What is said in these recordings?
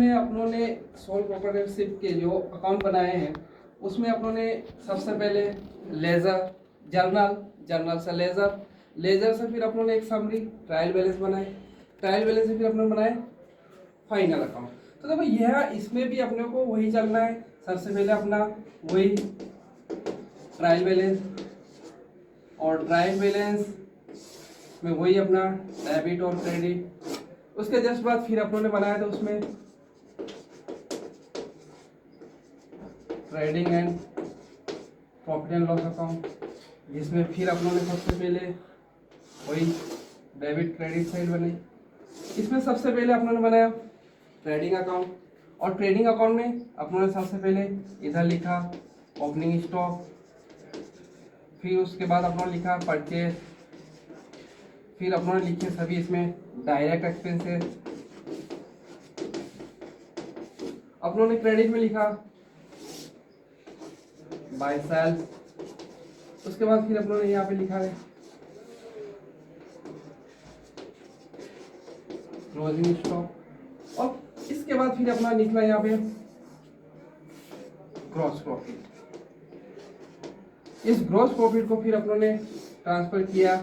इसमें अपनों ने सोल प्रोप्राइटरशिप के जो अकाउंट बनाए हैं उसमें अपनों ने सबसे पहले लेज़र, जर्नल, जर्नल से लेज़र, लेज़र से फिर अपनों ने एक समरी ट्रायल बैलेंस बनाए, ट्रायल बैलेंस से फिर अपनों ने बनाए फाइनल अकाउंट। तो देखो यह इसमें भी अपने को वही चलना है। सबसे पहले अपना वही ट्रायल बैलेंस, और ट्रायल बैलेंस में वही अपना डेबिट और क्रेडिट। उसके जस्ट बाद फिर अपनों ने बनाया था उसमें trading and profit and loss account, जिसमें फिर अपनों ने सबसे पहले वही डेबिट क्रेडिट साइड बनाई। इसमें सबसे पहले अपनों ने बनाया ट्रेडिंग अकाउंट, और ट्रेडिंग अकाउंट में अपनों ने सबसे पहले इधर लिखा ओपनिंग स्टॉक, फिर उसके बाद अपनों ने लिखा परचेज, फिर अपनों ने लिखे सभी इसमें डायरेक्ट एक्सपेंसेस। अपनों ने क्रेडिट में लिखा बाय सेल। उसके बाद फिर अपनों ने यहाँ पे लिखा है क्लोजिंग स्टॉक, और इसके बाद फिर अपना निकला यहाँ पे ग्रॉस प्रॉफिट। इस ग्रॉस प्रॉफिट को फिर अपनों ने ट्रांसफर किया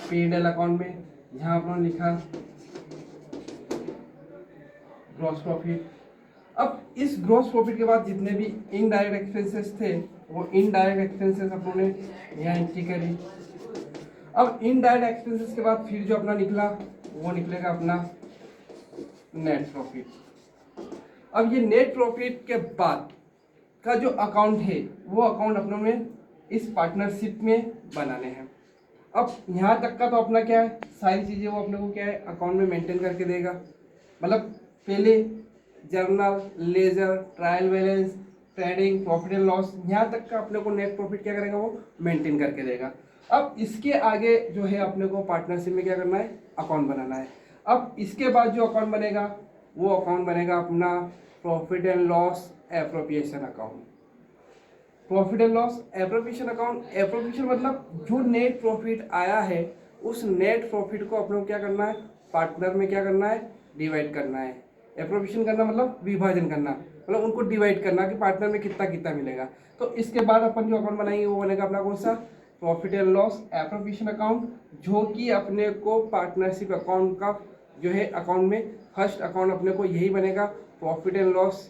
P&L अकाउंट में, यहाँ अपनों ने लिखा ग्रॉस प्रॉफिट। अब इस ग्रॉस प्रॉफिट के बाद जितने भी इनडायरेक्ट एक्सपेंसेस थे वो इनडायरेक्ट एक्सपेंसेस अपनों ने यहाँ एंट्री करी। अब इनडायरेक्ट एक्सपेंसेस के बाद फिर जो अपना निकला वो निकलेगा अपना नेट प्रॉफिट। अब ये नेट प्रॉफिट के बाद का जो अकाउंट है वो अकाउंट अपनों ने इस पार्टनरशिप में बनाने हैं। अब यहाँ तक का तो अपना क्या है, सारी चीज़ें वो अपने को क्या है अकाउंट में मेंटेन करके देगा। मतलब पहले journal, ledger, trial balance, trading, profit and loss, यहाँ तक का अपने को नेट प्रॉफिट क्या करेगा वो मेंटेन करके देगा। अब इसके आगे जो है अपने को पार्टनरशिप में क्या करना है, अकाउंट बनाना है। अब इसके बाद जो अकाउंट बनेगा वो अकाउंट बनेगा अपना profit and loss appropriation account. Profit and loss appropriation account, appropriation मतलब जो नेट प्रॉफिट आया है उस नेट प्रॉफिट को अपने को क्या करना है, पार्टनर में क्या करना है, डिवाइड करना है। एप्रोप्रिएशन करना मतलब विभाजन करना, मतलब उनको डिवाइड करना कि पार्टनर में कितना कितना मिलेगा। तो इसके बाद अपन जो अकाउंट बनाएंगे वो बनेगा अपना कौन सा, profit and loss appropriation account, जो कि अपने को पार्टनरशिप अकाउंट का जो है अकाउंट में फर्स्ट अकाउंट अपने को यही बनेगा, profit and loss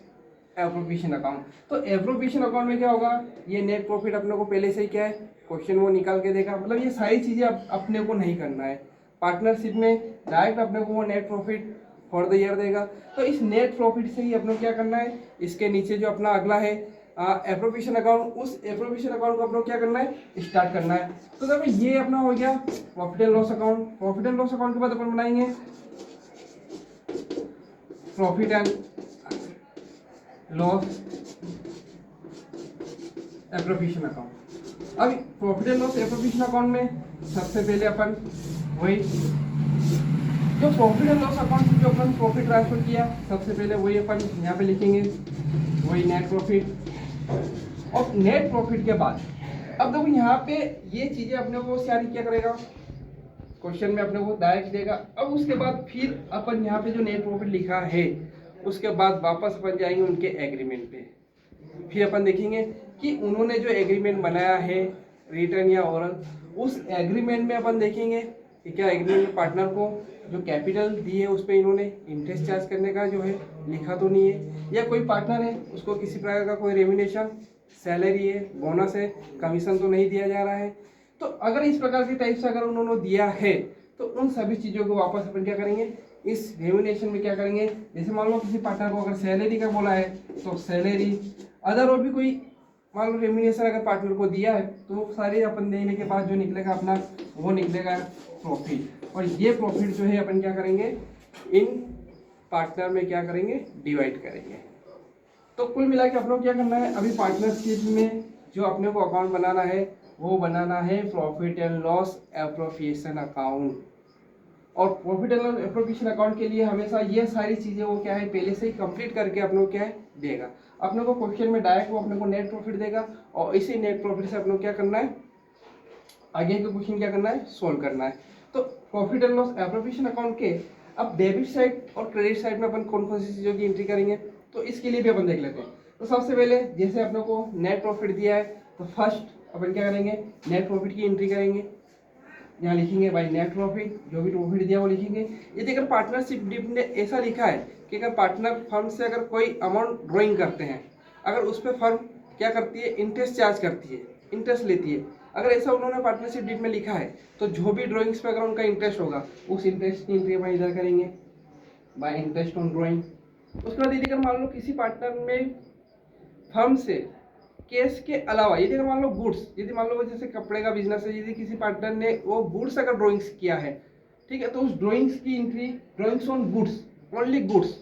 appropriation account. तो एप्रोप्रिएशन अकाउंट में क्या होगा, ये नेट प्रॉफिट अपने को पहले से ही क्या है क्वेश्चन वो निकाल के देगा। मतलब ये सारी चीज़ें अपने को नहीं करना है। पार्टनरशिप में डायरेक्ट अपने को वो net profit for the year देगा। तो इस नेट प्रॉफिट से ही अपने को क्या करना है, इसके नीचे जो अपना अगला है एप्रोप्रिएशन अकाउंट, उस एप्रोप्रिएशन अकाउंट को अपने को क्या करना है, स्टार्ट करना है। तो देखो ये अपना हो गया profit and loss account. Profit and loss account के बाद अपन बनाएंगे profit and loss appropriation account. अब profit and loss appropriation account में सबसे पहले अपन वही जो प्रॉफिट एंड लॉस अकाउंट से जो अपन प्रॉफिट ट्रांसफर किया सबसे पहले वही अपन यहाँ पे लिखेंगे वही नेट प्रॉफिट। और नेट प्रॉफिट के बाद अब देखो यहाँ पे ये चीजें अपने को सारी क्या करेगा, क्वेश्चन में अपने को डायरेक्ट देगा। अब उसके बाद फिर अपन यहाँ पे जो नेट प्रॉफिट लिखा है उसके बाद वापस अपन जाएंगे उनके एग्रीमेंट पे। फिर अपन देखेंगे कि उन्होंने जो एग्रीमेंट बनाया है रिटर्न या ओरल, उस एग्रीमेंट में अपन देखेंगे कि क्या एग्रीमेंट में पार्टनर को जो कैपिटल दी है उस पर इन्होंने इंटरेस्ट चार्ज करने का जो है लिखा तो नहीं है, या कोई पार्टनर है उसको किसी प्रकार का कोई रेम्युनेशन, सैलरी है, बोनस है, कमीशन तो नहीं दिया जा रहा है। तो अगर इस प्रकार के टाइप से अगर उन्होंने दिया है तो उन सभी चीज़ों को वापस अपन क्या करेंगे, इस रेम्युनेशन में क्या करेंगे। जैसे मान लो किसी पार्टनर को अगर सैलरी का बोला है तो सैलरी, अदर और भी कोई मान लो रेम्युनेशन अगर पार्टनर को दिया है तो सारे अपन देने के बाद जो निकलेगा अपना वो निकलेगा प्रॉफिट। और ये प्रॉफिट जो है अपन क्या करेंगे, इन पार्टनर में क्या करेंगे, डिवाइड करेंगे। तो कुल मिला के अपने को क्या करना है, अभी पार्टनरशिप में जो अपने को अकाउंट बनाना है वो बनाना है profit and loss appropriation account. और profit and loss appropriation account के लिए हमेशा ये सारी चीज़ें वो क्या है पहले से ही कंप्लीट करके अपने को क्या है देगा। अपने को क्वेश्चन में डायरेक्ट वो अपने को नेट प्रॉफिट देगा और इसी नेट प्रॉफिट से अपने को क्या करना है, आगे का क्वेश्चन क्या करना है, सोल्व करना है। तो profit and loss appropriation account के अब डेबिट साइड और क्रेडिट साइड में अपन कौन कौन सी चीज़ों की एंट्री करेंगे, तो इसके लिए भी अपन देख लेते हैं। तो सबसे पहले जैसे अपने को नेट प्रॉफिट दिया है, तो फर्स्ट अपन क्या करेंगे, नेट प्रॉफिट की एंट्री करेंगे। यहाँ लिखेंगे भाई नेट प्रॉफिट, जो भी प्रॉफिट दिया वो लिखेंगे। यदि अगर पार्टनरशिप डीड ने ऐसा लिखा है कि अगर पार्टनर फर्म से अगर कोई अमाउंट ड्रॉइंग करते हैं, अगर उस पर फर्म क्या करती है, इंटरेस्ट चार्ज करती है, इंटरेस्ट लेती है, अगर ऐसा उन्होंने पार्टनरशिप डीड में लिखा है, तो जो भी ड्राइंग्स पे अगर उनका इंटरेस्ट होगा, उस इंटरेस्ट की एंट्री अपन इधर करेंगे बाय इंटरेस्ट ऑन ड्राइंग। उसके बाद यदि अगर मान लो किसी पार्टनर में फर्म से कैश के अलावा, यदि अगर मान लो गुड्स, यदि मान लो जैसे कपड़े का बिजनेस है, यदि किसी पार्टनर ने वो गुड्स अगर ड्राइंग्स किया है, ठीक है, तो उस ड्राइंग्स की entry, drawings on goods, only goods,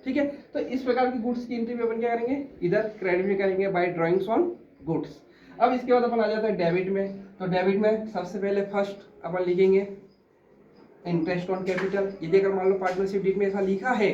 ठीक है, तो इस प्रकार की गुड्स की एंट्री भी अपन क्या करेंगे, इधर क्रेडिट में करेंगे बाय ड्राइंग्स ऑन गुड्स। अब इसके बाद अपन आ जाता है डेबिट में। तो डेबिट में सबसे पहले फर्स्ट अपन लिखेंगे इंटरेस्ट ऑन कैपिटल। यदि अगर मान लो पार्टनरशिप डीड में ऐसा लिखा है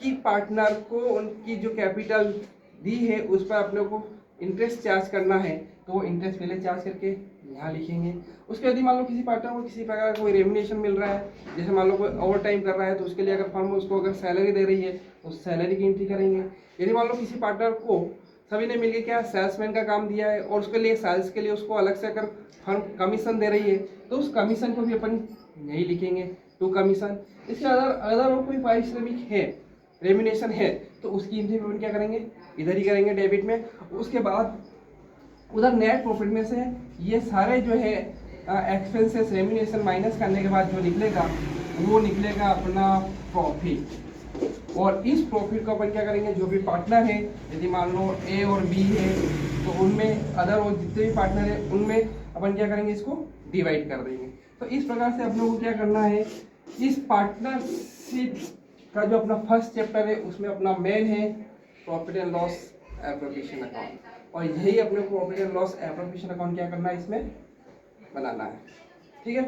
कि पार्टनर को उनकी जो कैपिटल दी है उस पर अपने को इंटरेस्ट चार्ज करना है, तो वो इंटरेस्ट पहले चार्ज करके यहाँ लिखेंगे। उसके यदि मान लो किसी पार्टनर को किसी प्रकार का कोई रेम्युनेशन मिल रहा है, जैसे मान लो कोई ओवर टाइम कर रहा है, तो उसके लिए अगर फर्म उसको अगर सैलरी दे रही है तो सैलरी की एंट्री करेंगे। यदि मान लो किसी पार्टनर को सभी ने मिलकर क्या सेल्समैन का काम दिया है और उसके लिए सेल्स के लिए उसको अलग से अगर फर्म कमीशन दे रही है, तो उस कमीशन को भी अपन यही लिखेंगे टू कमीशन। इसके अदर और कोई पारिश्रमिक है, रेम्युनेशन है, तो उसकी एंट्री अपन क्या करेंगे, इधर ही करेंगे डेबिट में। उसके बाद उधर नेट प्रॉफिट में से ये सारे जो है एक्सपेंसेस रेम्युनेशन माइनस करने के बाद जो निकलेगा वो निकलेगा अपना प्रॉफिट। और इस प्रॉफिट को अपन क्या करेंगे, जो भी पार्टनर है, यदि मान लो ए और बी है, तो उनमें अदर और जितने भी पार्टनर है उनमें अपन क्या करेंगे, इसको डिवाइड कर देंगे। तो इस प्रकार से अपने को क्या करना है, इस पार्टनरशिप का जो अपना फर्स्ट चैप्टर है उसमें अपना मेन है profit and loss appropriation account, और यही अपने को profit and loss appropriation account क्या करना है, इसमें बनाना है। ठीक है।